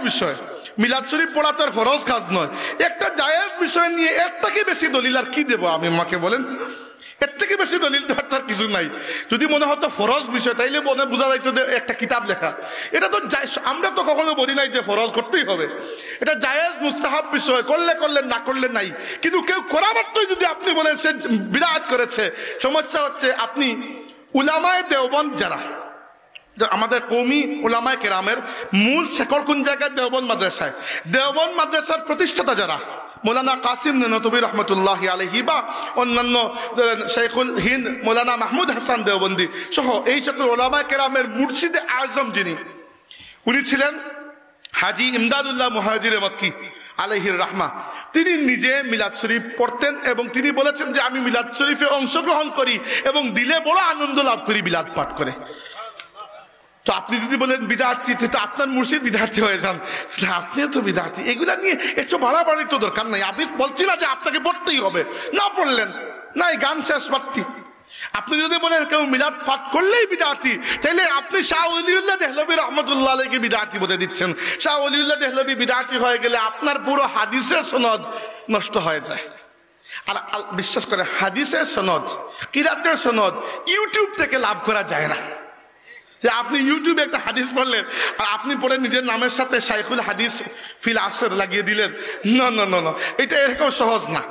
বিষয়, মিলাদ শরীফ পড়া তো আর ফরজ কাজ নয়। একটা জায়েজ বিষয় নিয়ে এর থেকে বেশি দলিল আর কি দেবো আমি মাকে বলেন? এর থেকে বেশি দলিল দেওয়ার কিছু নাই। যদি মনে হতো ফরজ বিষয় তাইলে মনে বোঝা যাইতো যে একটা কিতাব লেখা। এটা তো আমরা তো কখনো বলি নাই যে ফরজ করতেই হবে। এটা জায়েজ মুস্তাহাব বিষয়, করলে করলেন, না করলে নাই। কিন্তু কেউ করা মাত্রই যদি আপনি বলেন সে বিদআত করেছে, সমস্যা হচ্ছে আপনি উলামায়ে দেওবন্দ যারা, আমাদের কওমি উলামায়ে কেরামের মূল শেকড় কোন জায়গায়? দেওবন্দ মাদ্রাসায়। দেওবন্দ মাদ্রাসার প্রতিষ্ঠাতা যারা মৌলানা কাসিম ননতবী রহমতুল্লাহ আলাইহি বা অন্যান্য শেখুল হিন্দ মৌলানা মাহমুদ হাসান দেওবন্দি সহ এই সকল উলামায়ে কেরামের মুর্শিদে আজম যিনি, উনি ছিলেন হাজী ইমদাদুল্লাহ মুহাজির মক্কি আলাইহির রাহমা। তিনি নিজে মিলাদ শরীফ পড়তেন এবং তিনি বলেছেন যে আমি মিলাদ শরীফে অংশগ্রহণ করি এবং দিলে বড় আনন্দ লাভ করি মিলাদ পাঠ করে। তো আপনি যদি বলেন বিদআতি, তো আপনার মুর্শিদ বিদআতি হয়ে যান, আপনিও তো বিদআতি। এগুলা নিয়ে একটু বাড়াবাড়ির তো দরকার নাই। আমি বলছি না যে আপনাকে পড়তেই হবে, না পড়লেন নাই, গান শেষ পাঠটি। আপনি যদি বলেন কেউ মিলাদ পাঠ করলেই বিদআতি, তাহলে আপনি শাহ ওলিউল্লাহ দেহলভী রহমতুল্লাহ আলাইহিকে বিদআতি বলে দিচ্ছেন। শাহ ওলিউল্লাহ দেহলভী বিদআতি হয়ে গেলে আপনার পুরো হাদিসের সনদ নষ্ট হয়ে যায়। আর বিশ্বাস করে হাদিসের সনদ, কিরাতের সনদ ইউটিউব থেকে লাভ করা যায় না। যে আপনি ইউটিউবে একটা হাদিস পড়লেন আর আপনি পড়ে নিজের নামের সাথে শাইখুল হাদিস ফিল আসর লাগিয়ে দিলেন, না না না, এটা এরকম সহজ না।